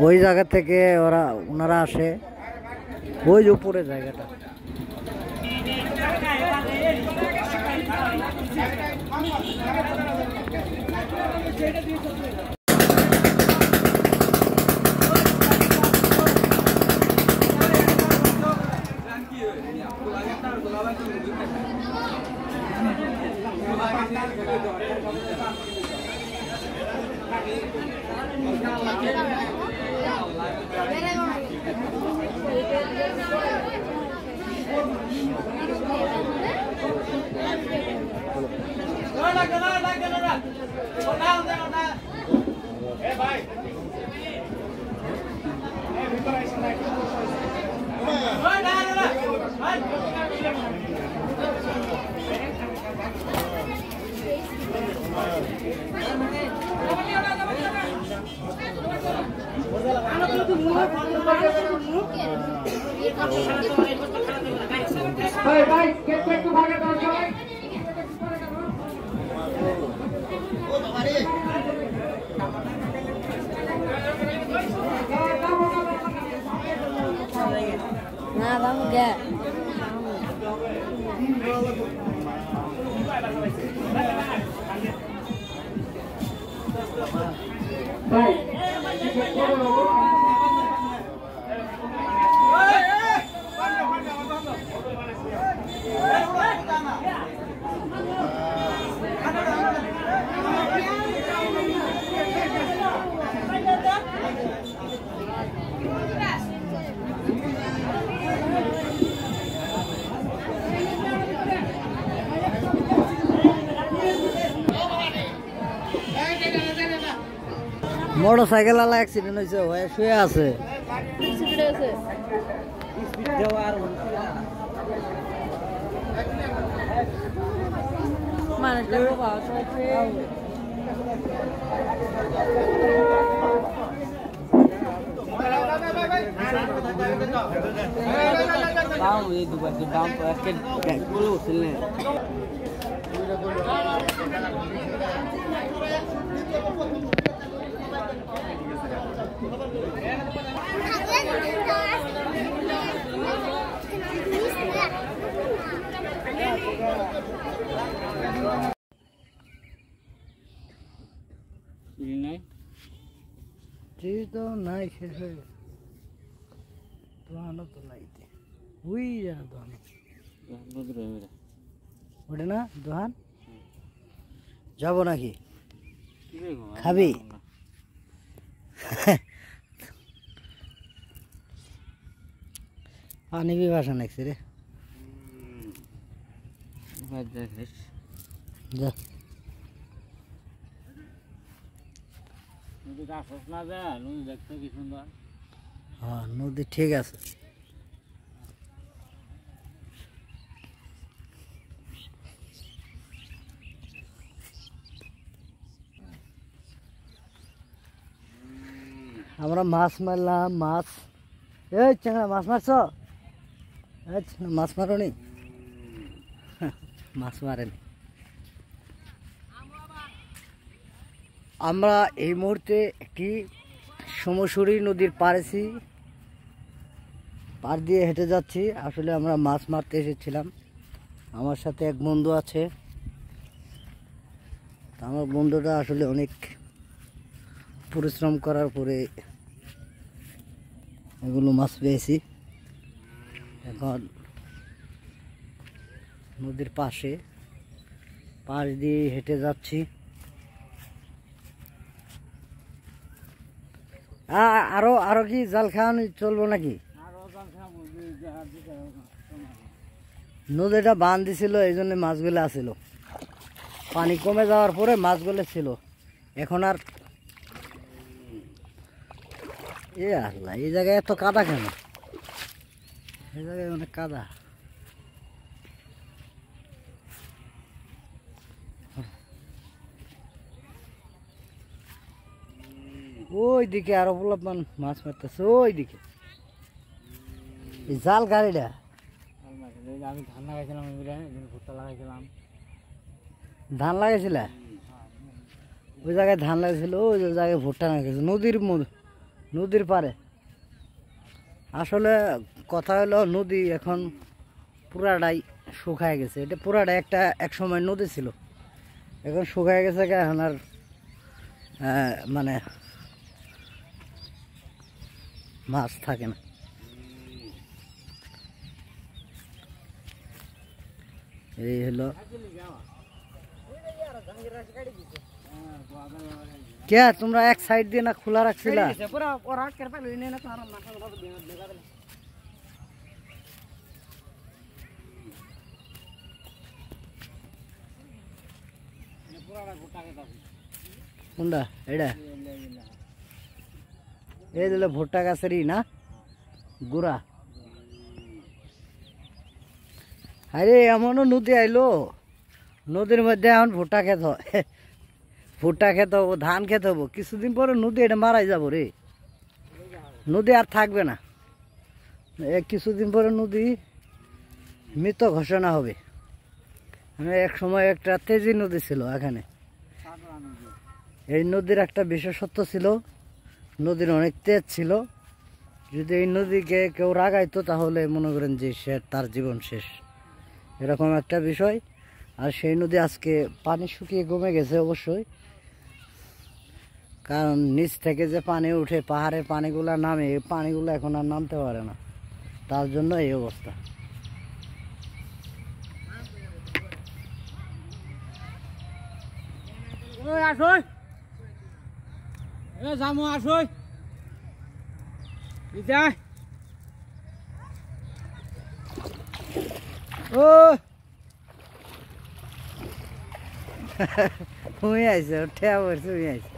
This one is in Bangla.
ওই জায়গা থেকে ওনারা আসে, ওই যে উপরে জায়গাটা। Nah, bang enggak. Baik. Motorcycle আলা অ্যাক্সিডেন্ট হয়েছে, হয়ে শুয়ে আছে। তো নাই, শেষ হয়ে গেছে। দোকানও তো নাই, ওই জানা দোকান ওটা না দোকান। যাবো নাকি? খাবি? পানি পিপাসা নাকছে রে। যা হ্যাঁ, নদী ঠিক আছে। আমরা মাছ মারলাম। মাছ, এই চ্যাংড়া মাছ মারছ? মাছ মারনি? মাছ মারেনি। আমরা এই মুহূর্তে একটি সোমসুরি নদীর পাড়েছি, পাড় দিয়ে হেঁটে যাচ্ছি। আসলে আমরা মাছ মারতে এসেছিলাম। আমার সাথে এক বন্ধু আছে। আমার বন্ধুটা আসলে অনেক পরিশ্রম করার পরে এগুলো মাছ পেয়েছি। এখন নদীর পাশ দিয়ে হেঁটে যাচ্ছি। আরো কি জাল খাওয়ানো চলবো নাকি? নদীটা বাঁধ দিছিল, এই জন্য মাছগুলো আসছিল। পানি কমে যাওয়ার পরে মাছগুলো ছিল। এখন আর আল্লাহ, এই জায়গায় এত কাদা কেন? এই জায়গায় অনেক কাদা। ওই দিকে আরো পোলাপান মাছ মারতেছে, ওই দিকে জাল গাড়িটা। আমি ধান লাগাইছিলাম, ভুট্টা লাগাইছিলাম। ধান লাগাইছিল? ওই জায়গায় ধান লাগাইছিল, ওই জায়গায় ভুট্টা লাগাইছিল। নদীর পারে। আসলে কথা হলো নদী এখন পুরাটাই শুকায় গেছে। এটা পুরাটাই এক সময় নদী ছিল, এখন শুকায় গেছে। এখন আর মানে মাছ থাকে না। এই হলো কে, তোমরা এক সাইড দিয়ে না খোলা রাখছিলা? কোনটা এটা? এই দিলে ভুট্টা গাছেরই না গুড়া। আরে এমনও নদী আইলো, নদীর মধ্যে এখন ভুট্টা খেত হয়। ভুট্টা খেত হবো, ধান খেত হবো, কিছুদিন পরে নদী এটা মারাই যাবো রে। নদী আর থাকবে না, কিছুদিন পরে নদী মৃত ঘোষণা হবে। এক সময় একটা তেজি নদী ছিল এখানে। এই নদীর একটা বিশেষত্ব ছিল, নদীর অনেক তেজ ছিল। যদি এই নদীকে কেউ রাগাইতো তাহলে মনে করেন যে সে তার জীবন শেষ, এরকম একটা বিষয়। আর সেই নদী আজকে পানি শুকিয়ে কমে গেছে অবশ্যই, কারণ নিচ থেকে যে পানি উঠে পাহাড়ের পানিগুলা নামে, এই পানিগুলো এখন আর নামতে পারে না, তার জন্য এই অবস্থা। আসই যামো, আসই ও তুমি আইছো, ঠেয়া পড়ছে, তুমি আইছো।